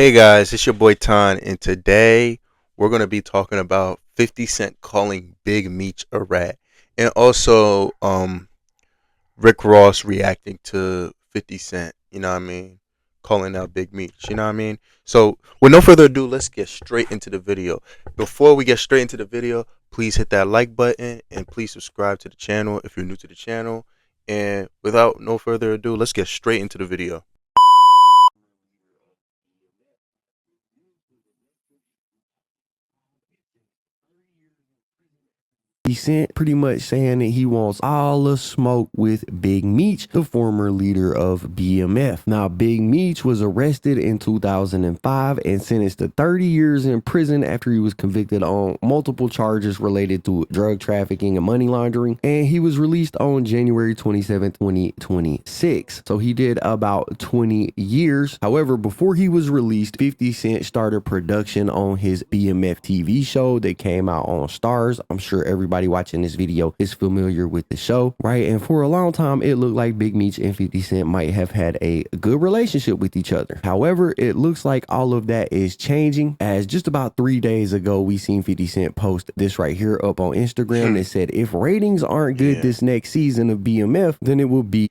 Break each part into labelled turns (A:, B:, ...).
A: Hey guys, it's your boy Ton, and today we're gonna be talking about 50 Cent calling Big Meech a rat, and also Rick Ross reacting to 50 Cent. You know what I mean? Calling out Big Meech. You know what I mean? So with no further ado, let's get straight into the video. Before we get straight into the video, please hit that like button and please subscribe to the channel if you're new to the channel. And without no further ado, let's get straight into the video.
B: Sent pretty much saying that he wants all the smoke with Big Meech, the former leader of BMF. Now, Big Meech was arrested in 2005 and sentenced to 30 years in prison after he was convicted on multiple charges related to drug trafficking and money laundering. And he was released on January 27, 2026. So he did about 20 years. However, before he was released, 50 Cent started production on his BMF TV show that came out on Stars. I'm sure everybody watching this video is familiar with the show, right? And for a long time, it looked like Big Meech and 50 Cent might have had a good relationship with each other. However, it looks like all of that is changing, as just about 3 days ago, we seen 50 Cent post this right here up on Instagram that said, if ratings aren't good this next season of BMF, then it will be.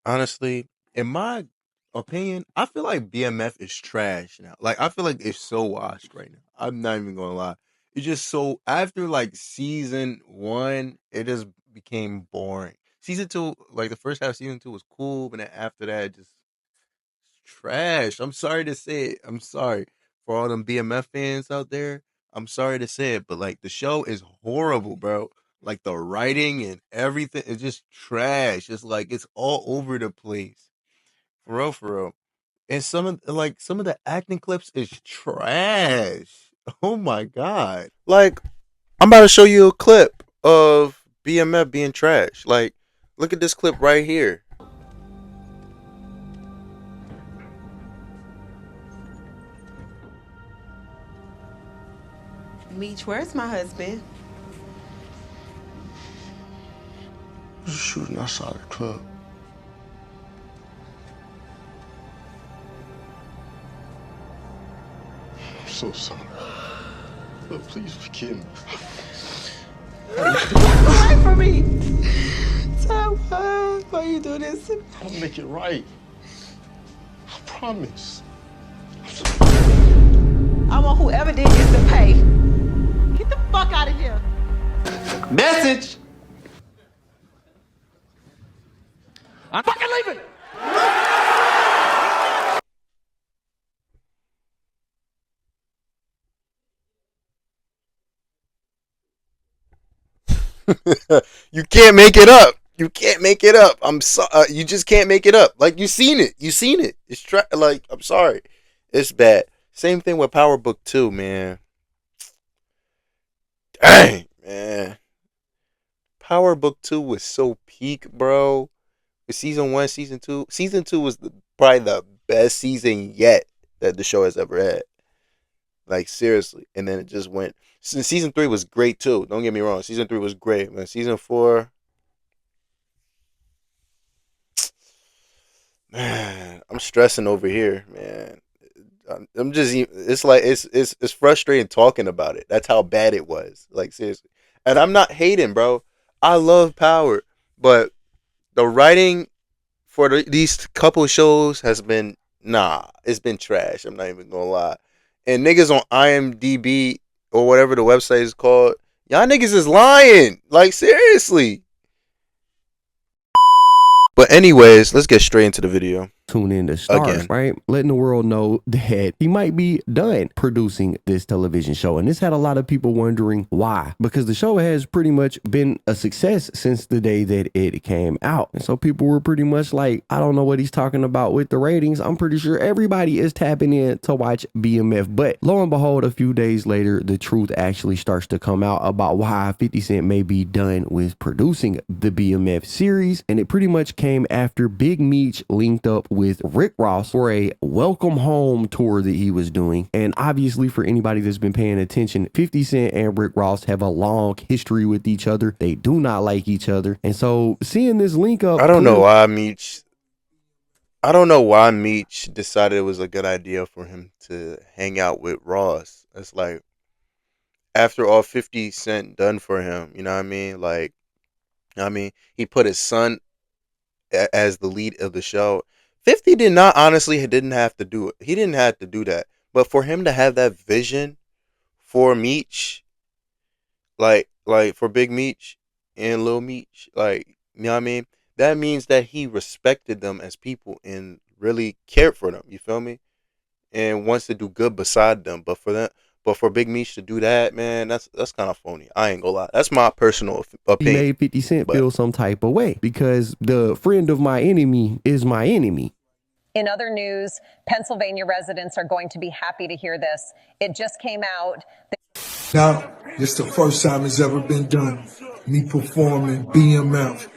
A: Honestly, in my opinion, I feel like BMF is trash now. Like I feel like it's so washed right now. I'm not even gonna lie. It's just so after like season one, it just became boring. Season two, like the first half of season two was cool, but then after that, it just trash. I'm sorry to say it. I'm sorry for all them BMF fans out there. I'm sorry to say it, but like the show is horrible, bro. Like the writing and everything is just trash. It's like it's all over the place. For real, for real. And some of the acting clips is trash. Oh my god. Like I'm about to show you a clip of BMF being trash. Like look at this clip right here.
C: Meech, where's my husband?
D: Just shooting outside the club. I'm so sorry. Look, please forgive me.
C: Walk away from me! Tom, why you do this?
D: I'll make it right. I promise.
C: I want whoever did this to pay. Get the fuck out of here.
A: Message.
E: I'm fucking leaving.
A: You can't make it up. You can't make it up. I'm so you just can't make it up. Like you seen it. You seen it. It's like I'm sorry. It's bad. Same thing with Power Book 2, man. Dang, man. Power Book 2 was so peak, bro. With season 1, season 2. Season 2 was probably the best season yet that the show has ever had. Like seriously. And then it just went. Season 3 was great too. Don't get me wrong. Season 3 was great, man. Season 4, man, I'm stressing over here, man. I'm just. It's like it's frustrating talking about it. That's how bad it was. Like seriously. And I'm not hating, bro. I love Power, but the writing for these couple shows has been it's been trash. I'm not even gonna lie. And niggas on IMDb or whatever the website is called, y'all niggas is lying. Like seriously. But anyways, let's get straight into the video.
B: Tune in to Stars,
A: Again.
B: right? Letting the world know that he might be done producing this television show. And this had a lot of people wondering why. Because the show has pretty much been a success since the day that it came out. And so people were pretty much like, I don't know what he's talking about with the ratings. I'm pretty sure everybody is tapping in to watch BMF. But lo and behold, a few days later, the truth actually starts to come out about why 50 Cent may be done with producing the BMF series. And it pretty much came after Big Meech linked up with Rick Ross for a welcome home tour that he was doing. And obviously for anybody that's been paying attention, 50 Cent and Rick Ross have a long history with each other. They do not like each other. And so seeing this link up,
A: I don't know why Meech I don't know why Meech decided it was a good idea for him to hang out with Ross. It's like after all 50 Cent done for him, you know what I mean? Like, I mean, he put his son as the lead of the show. 50 did not honestly he didn't have to do it. He didn't have to do that. But for him to have that vision for Meech, like for Big Meech and Lil Meech, like, you know what I mean? That means that he respected them as people and really cared for them. You feel me? And wants to do good beside them. But for Big Meech to do that, man, that's kind of phony. I ain't gonna lie. That's my personal
B: He
A: opinion.
B: made 50 Cent
A: But
B: feel some type of way because the friend of my enemy is my enemy.
F: In other news, Pennsylvania residents are going to be happy to hear this. It just came out.
G: Now, it's the first time it's ever been done. Me performing BMF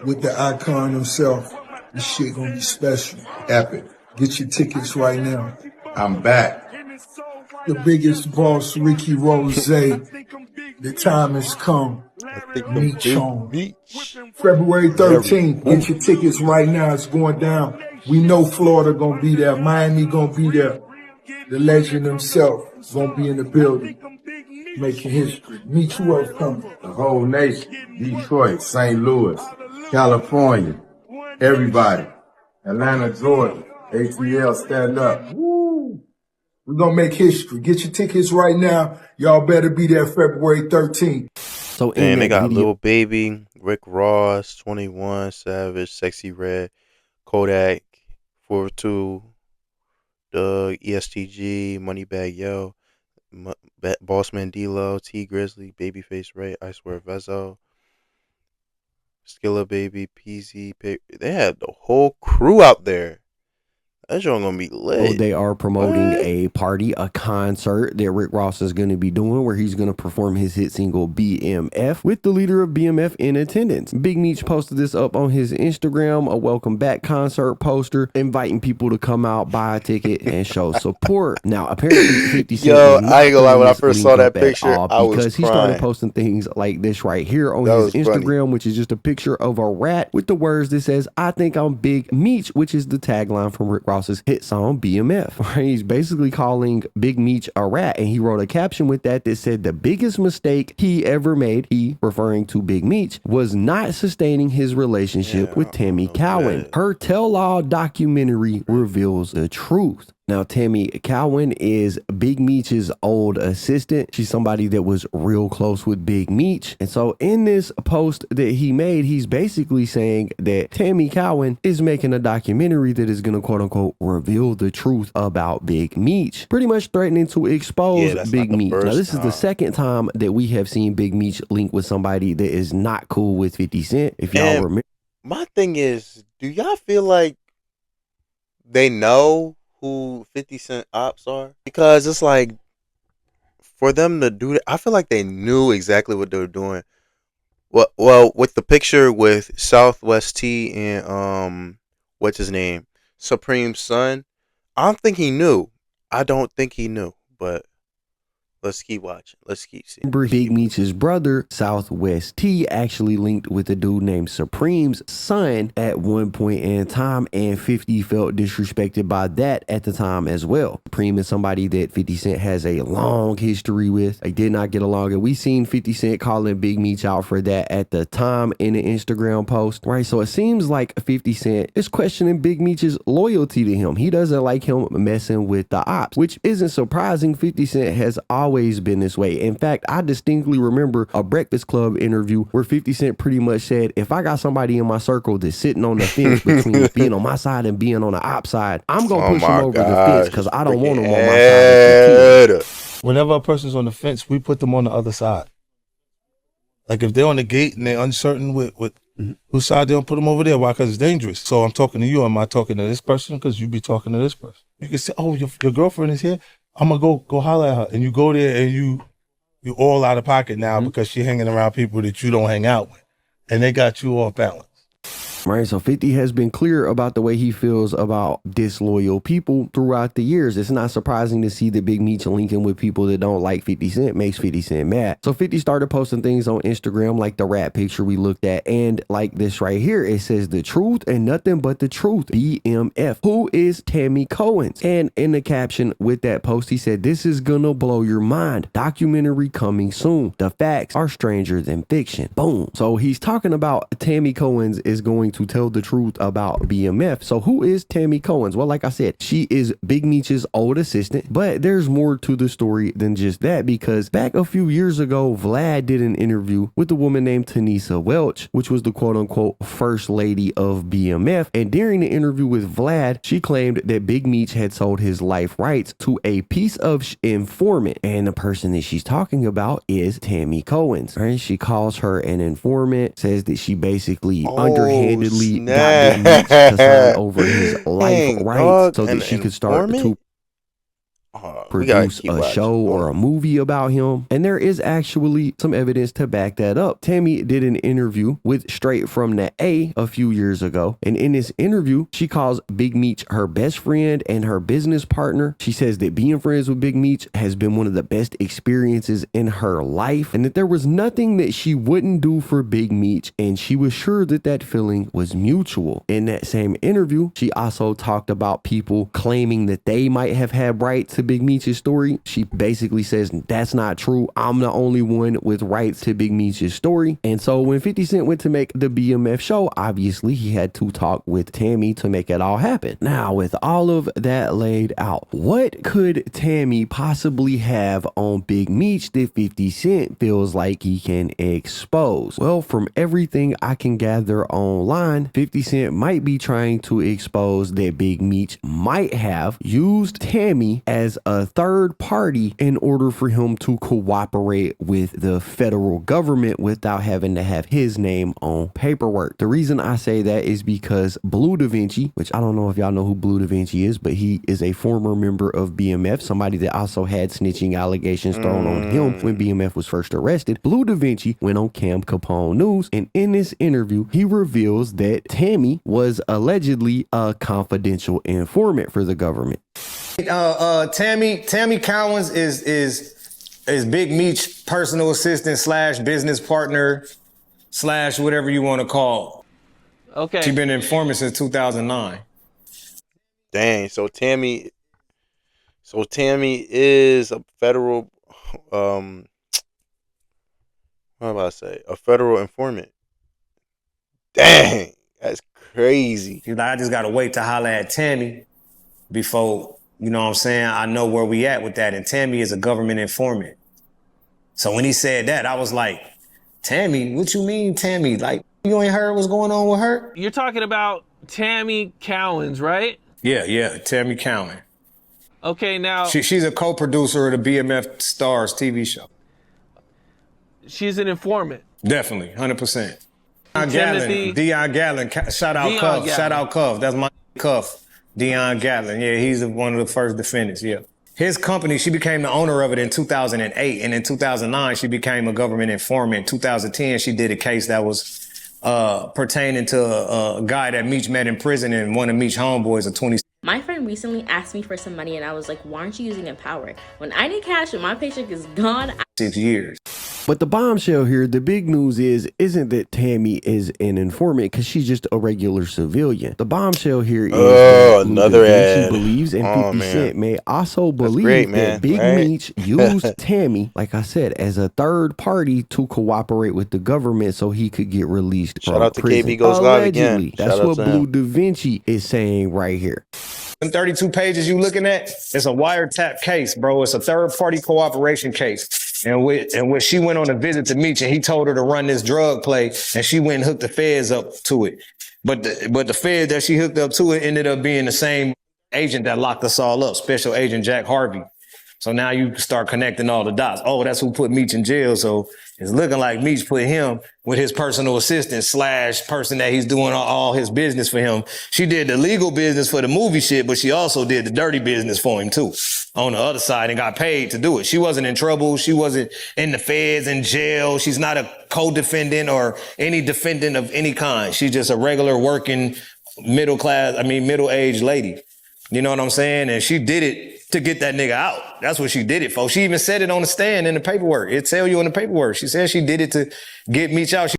G: with the icon himself. This shit gonna be special. Epic. Get your tickets right now. I'm back. The biggest boss, Ricky Rose. The time has come.
A: I think
G: Meech
A: Big
G: home.
A: Meech.
G: February
A: Larry
G: 13th.
A: Hoover.
G: Get your tickets right now. It's going down. We know Florida gonna be there. Miami gonna be there. The legend himself is gonna be in the building. Making history. Meech, who else coming?
H: The whole nation. Detroit, St. Louis, California, everybody. Atlanta, Georgia. ATL, stand up.
G: Woo! We're gonna make history. Get your tickets right now. Y'all better be there February 13th.
B: So in
A: And they
B: that
A: got
B: video,
A: Lil Baby, Rick Ross, 21 Savage, Sexy Red, Kodak, 42, Doug, ESTG, Moneybag Yo, Bossman D-Lo, T Grizzly, Babyface Ray, I Swear Vezo, Skilla Baby, PZ. They had the whole crew out there. That joint gonna be lit.
B: they are promoting
A: What?
B: a party, a concert that Rick Ross is going to be doing where he's going to perform his hit single BMF with the leader of BMF in attendance. Big Meech posted this up on his Instagram, a welcome back concert poster, inviting people to come out, buy a ticket, and show support. Now, apparently, 50 Cent
A: Yo,
B: is not
A: I ain't gonna lie. When I
B: putting this
A: first
B: link
A: saw that
B: up at
A: picture,
B: all
A: I was
B: because he started
A: crying.
B: posting things like this right here on
A: That
B: his
A: was funny.
B: Instagram, which is just a picture of a rat with the words that says, "I think I'm Big Meech," which is the tagline from Rick Ross's hit song BMF. Right? He's basically calling Big Meech a rat, and he wrote a caption with that said the biggest mistake he ever made, he referring to Big Meech, was not sustaining his relationship with Tammy Cowan. Her tell-all documentary reveals the truth. Now, Tammy Cowan is Big Meech's old assistant. She's somebody that was real close with Big Meech. And so in this post that he made, he's basically saying that Tammy Cowan is making a documentary that is going to quote unquote reveal the truth about Big Meech, pretty much threatening to expose
A: that's
B: Big
A: not the
B: Meech. Now,
A: first
B: this is the
A: time.
B: second time that we have seen Big Meech link with somebody that is not cool with 50 Cent. If y'all
A: And
B: remember.
A: my thing is, do y'all feel like they know who 50 Cent ops are? Because it's like, for them to do that, I feel like they knew exactly what they were doing. Well, with the picture with Southwest T and what's his name, Supreme's son, I don't think he knew. I don't think he knew, but let's keep watching. Let's keep seeing.
B: Big Meech's brother, Southwest T, actually linked with a dude named Supreme's son at one point in time, and 50 felt disrespected by that at the time as well. Supreme is somebody that 50 Cent has a long history with. They did not get along, and we seen 50 Cent calling Big Meech out for that at the time in an Instagram post, right? So it seems like 50 Cent is questioning Big Meech's loyalty to him. He doesn't like him messing with the ops, which isn't surprising. 50 Cent has always been this way. In fact, I distinctly remember a Breakfast Club interview where 50 Cent pretty much said, if I got somebody in my circle that's sitting on the fence between being on my side and being on the op side, I'm going to push him over the fence because I don't want him on my side.
E: Whenever a person's on the fence, we put them on the other side. Like if they're on the gate and they're uncertain with whose side, they don't put them over there. Why? Because it's dangerous. So I'm talking to you. Am I talking to this person? Because you be talking to this person. You can say, oh, your girlfriend is here. I'm going to go holler at her. And you go there and you all out of pocket now because she's hanging around people that you don't hang out with. And they got you off balance.
B: Right, so 50 has been clear about the way he feels about disloyal people throughout the years. It's not surprising to see that Big Meech linking with people that don't like 50 Cent makes 50 Cent mad. So 50 started posting things on Instagram like the rap picture we looked at, and like this right here. It says the truth and nothing but the truth. BMF. Who is Tammy Cohen's? And in the caption with that post, he said, "This is gonna blow your mind. Documentary coming soon. The facts are stranger than fiction." Boom. So he's talking about Tammy Cohen's is going to tell the truth about BMF. So who is Tammy Cohen's? Well, like I said, she is Big Meech's old assistant, but there's more to the story than just that, because back a few years ago, Vlad did an interview with a woman named Tanisa Welch, which was the quote unquote first lady of BMF. And during the interview with Vlad, she claimed that Big Meech had sold his life rights to a piece of informant. And the person that she's talking about is Tammy Cohen's. Right? She calls her an informant, says that she basically underhandedly got Big Meech to sign over his life rights so that she could start to produce a show or a movie about him. And there is actually some evidence to back that up. Tammy did an interview with Straight from the A few years ago, and in this interview she calls Big Meech her best friend and her business partner. She says that being friends with Big Meech has been one of the best experiences in her life, and that there was nothing that she wouldn't do for Big Meech, and she was sure that that feeling was mutual. In that same interview, she also talked about people claiming that they might have had rights to Big Meech's story. She basically says that's not true. I'm the only one with rights to Big Meech's story. And so when 50 Cent went to make the BMF show, obviously he had to talk with Tammy to make it all happen. Now, with all of that laid out, what could Tammy possibly have on Big Meech that 50 Cent feels like he can expose? Well, from everything I can gather online, 50 Cent might be trying to expose that Big Meech might have used Tammy as a third party in order for him to cooperate with the federal government without having to have his name on paperwork. The reason I say that is because Blue Da Vinci, which I don't know if y'all know who Blue Da Vinci is, but he is a former member of BMF, somebody that also had snitching allegations thrown on him when BMF was first arrested. Blue Da Vinci went on Cam Capone News, and in this interview, he reveals that Tammy was allegedly a confidential informant for the government.
I: Tammy Cowens is Big Meech personal assistant slash business partner slash whatever you want to call.
C: Okay.
I: She's been an informant since 2009.
A: Dang, so Tammy is a federal what am I about to say? A federal informant. Dang, that's crazy.
I: She's like, I just gotta wait to holler at Tammy before, you know what I'm saying, I know where we at with that. And Tammy is a government informant. So when he said that, I was like, Tammy, what you mean, Tammy? Like, you ain't heard what's going on with her?
C: You're talking about Tammy Cohen's, right?
I: Yeah, Tammy Cowan.
C: Okay, now
I: She's a co-producer of the BMF Stars TV show.
C: she's an informant.
I: Definitely, 100%.
C: Timothy-
I: Deion Gallon, shout out
C: Deion
I: Cuff,
C: Gallon.
I: shout out Cuff. That's my Cuff, Deion Gallon. Yeah, he's one of the first defendants, yeah. His company, she became the owner of it in 2008, and in 2009, she became a government informant. In 2010, she did a case that was pertaining to a guy that Meech met in prison, and one of Meech's homeboys, a 20.
J: My friend recently asked me for some money, and I was like, why aren't you using Empower? When I need cash and my paycheck is gone,
I: 6 years.
B: But the bombshell here, the big news isn't that Tammy is an informant, because she's just a regular civilian. The bombshell here is that
A: another ad.
B: She believes, and 50 Cent may also believe
A: great,
B: that
A: man,
B: Big
A: right?
B: Meech used Tammy, like I said, as a third party to cooperate with the government so he could get released
A: Shout
B: from
A: out to
B: prison.
A: KB Goes Live again.
B: Allegedly. That's
A: Shout out
B: what
A: to
B: Blue
A: him.
B: Da Vinci is saying right here.
I: In 32 pages you looking at, it's a wiretap case, bro. It's a third-party cooperation case. And when she went on a visit to Meech, and he told her to run this drug play, and she went and hooked the feds up to it. But the fed that she hooked up to it ended up being the same agent that locked us all up, Special Agent Jack Harvey. So now you start connecting all the dots. Oh, that's who put Meech in jail. So It's looking like Meech put him with his personal assistant / person that he's doing all his business for him. She did the legal business for the movie shit, but she also did the dirty business for him too on the other side and got paid to do it. She wasn't in trouble. She wasn't in the feds, in jail. She's not a co-defendant or any defendant of any kind. She's just a regular working middle-aged lady. You know what I'm saying? And she did it to get that nigga out. That's what she did it for. She even said it on the stand in the paperwork. It tell you in the paperwork. She said she did it to get Meech out.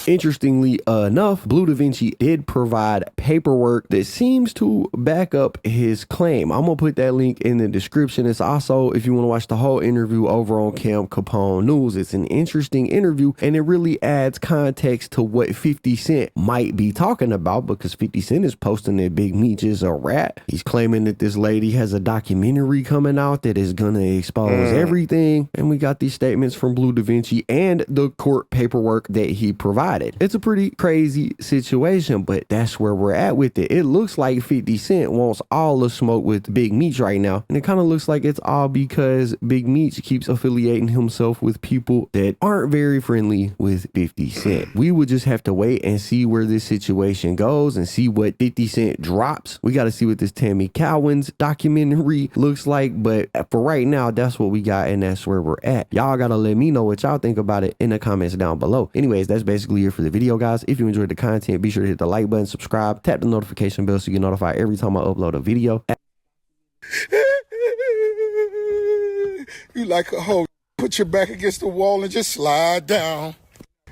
B: Interestingly enough, Blue Da Vinci did provide paperwork that seems to back up his claim. I'm gonna put that link in the description. It's also, if you want to watch the whole interview over on Cam Capone News, it's an interesting interview and it really adds context to what 50 Cent might be talking about, because 50 Cent is posting that Big Meech is a rat. He's claiming that this lady has a documentary coming out that is gonna expose everything. And we got these statements from Blue Da Vinci and the court paperwork that he provided. It's a pretty crazy situation, but that's where we're at with it. It looks like 50 Cent wants all the smoke with Big Meech right now, and it kind of looks like it's all because Big Meech keeps affiliating himself with people that aren't very friendly with 50 Cent. We would just have to wait and see where this situation goes and see what 50 Cent drops. We got to see what this Tammy Cowan's documentary looks like, but for right now, that's what we got, and that's where we're at. Y'all gotta let me know what y'all think about it in the comments down below. Anyways, that's basically it for the video, guys. If you enjoyed the content, be sure to hit the like button, subscribe, tap the notification bell so you get notified every time I upload a video.
G: You like a hoe. Put your back against the wall and just slide down.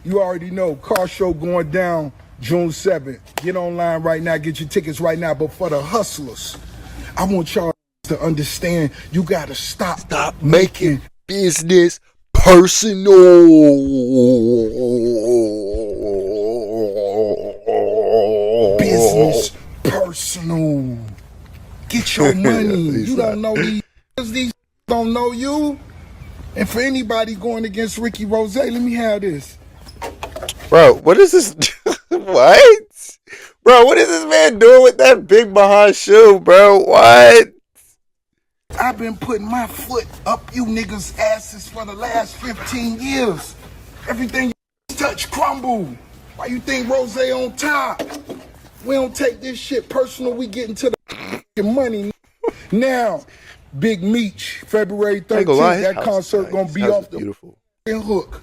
G: You already know, car show going down June 7th. Get online right now, get your tickets right now. But for the hustlers, I want y'all to understand, you gotta stop making business personal. Business personal. Get your money. You don't know these don't know you. And for anybody going against Ricky Rose, let me have this.
A: Bro, what is this? What? Bro, what is this man doing with that big behind shoe, bro? What?
G: I've been putting my foot up you niggas' asses for the last 15 years. Everything you touch crumble. Why you think Rose on top? We don't take this shit personal. We getting to the money. Now, Big Meech, February 13th, that concert gonna be off the hook.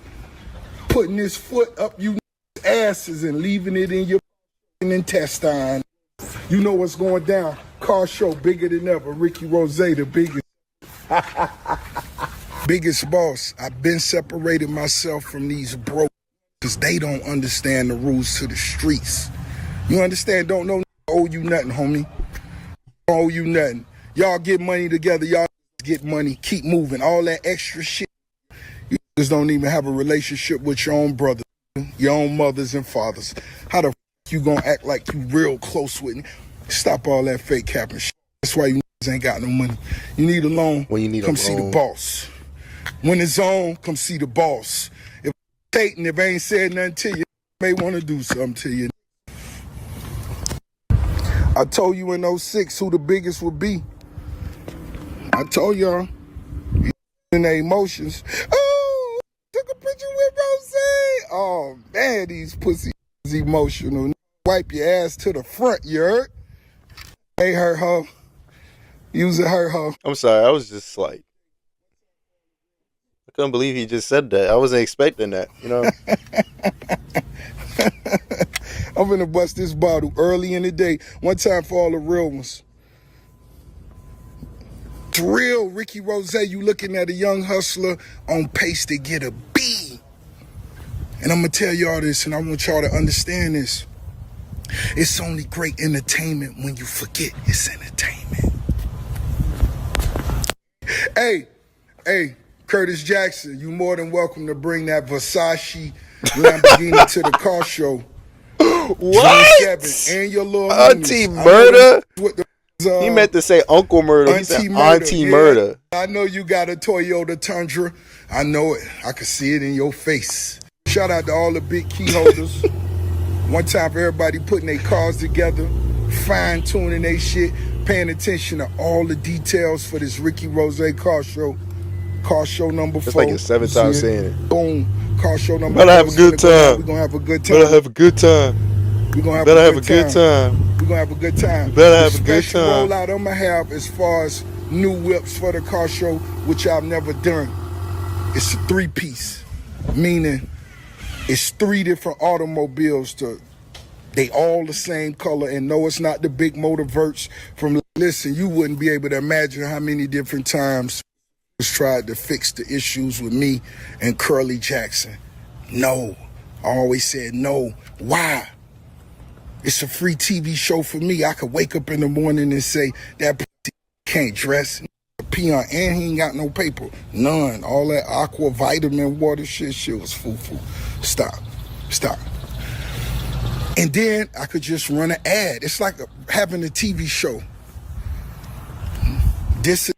G: Putting his foot up you asses and leaving it in your intestine. You know what's going down. Car show bigger than ever. Ricky Rose, the biggest boss. I've been separating myself from these broke because they don't understand the rules to the streets. You understand? Don't know owe you nothing, homie. Don't owe you nothing. Y'all get money together. Y'all get money. Keep moving. All that extra shit. You just don't even have a relationship with your own brothers, your own mothers and fathers. How the you gonna act like you real close with me? Stop all that fake cap and shit. That's why you ain't got no money. You need a loan, come see the boss. When it's on, come see the boss. If if I ain't said nothing to you, may want to do something to you. I told you in 06 who the biggest would be. I told y'all. In their emotions. Oh, took a picture with Rose. Oh, man, these pussies emotional. Wipe your ass to the front, you heard? Hey, hurt her. Use it, hurt her.
A: I'm sorry, I was just like, I couldn't believe he just said that. I wasn't expecting that, you know?
G: I'm gonna bust this bottle early in the day. One time for all the real ones. It's real, Ricky Rose, you looking at a young hustler on pace to get a B. And I'm gonna tell y'all this, and I want y'all to understand this. It's only great entertainment when you forget it's entertainment. Hey, Curtis Jackson, you more than welcome to bring that Versace Lamborghini to the car show.
A: What?
G: June 7th, and your little
A: Auntie
G: homies.
A: Murder? He meant to say Uncle Murder. He said Auntie Murder.
G: I know you got a Toyota Tundra. I know it. I can see it in your face. Shout out to all the big key holders. One time for everybody putting their cars together, fine-tuning their shit, paying attention to all the details for this Ricky Rose car show. Car show number
A: It's like
G: 4.
A: his seventh
G: You
A: time
G: see
A: saying
G: it?
A: it.
G: Boom. Car show number
A: Better
G: 4.
A: have a good time.
G: We're gonna have a good
A: Better
G: time.
A: have a good time.
G: We're gonna
A: You
G: have a
A: better have
G: good
A: a good
G: time.
A: time.
G: We're gonna have a good time.
A: You better
G: The
A: have a good
G: special
A: time.
G: rollout I'm gonna have as far as new whips for the car show, which I've never done. It's a 3-piece, meaning it's 3 different automobiles. They all the same color, and no, it's not the big motor verts from. Listen, you wouldn't be able to imagine how many different times tried to fix the issues with me and Curly Jackson. No, I always said no. Why? It's a free TV show for me. I could wake up in the morning and say that can't dress, peon, and he ain't got no paper. None. All that aqua vitamin water shit was foo-foo. Stop. And then I could just run an ad. It's like having a TV show. This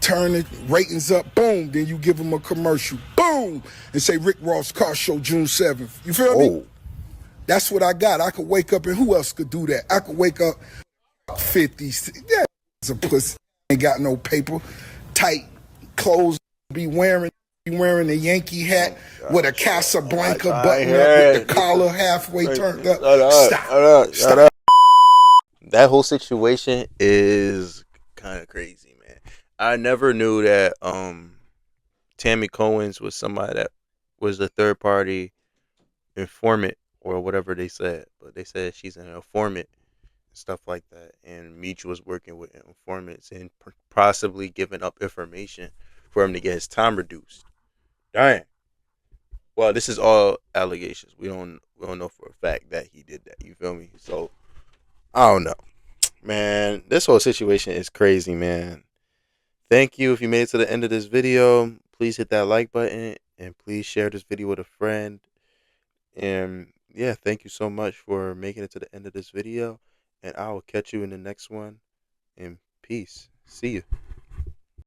G: turn the ratings up, boom, then you give them a commercial, boom, and say Rick Ross Car Show June 7th. You feel me? That's what I got. I could wake up, and who else could do that? I could wake up 50, yeah, a pussy, ain't got no paper, tight clothes, be wearing a Yankee hat with a Casablanca button up with the collar halfway turned up. Stop.
A: That whole situation is kind of crazy, man. I never knew that Tammy Cohen's was somebody that was a third party informant or whatever they said, but they said she's an informant and stuff like that. And Meech was working with informants and possibly giving up information for him to get his time reduced. Dang. Well, this is all allegations. We don't know for a fact that he did that. You feel me? So I don't know, man. This whole situation is crazy, man. Thank you if you made it to the end of this video. Please hit that like button and please share this video with a friend. And yeah, thank you so much for making it to the end of this video. And I will catch you in the next one. And peace. See you.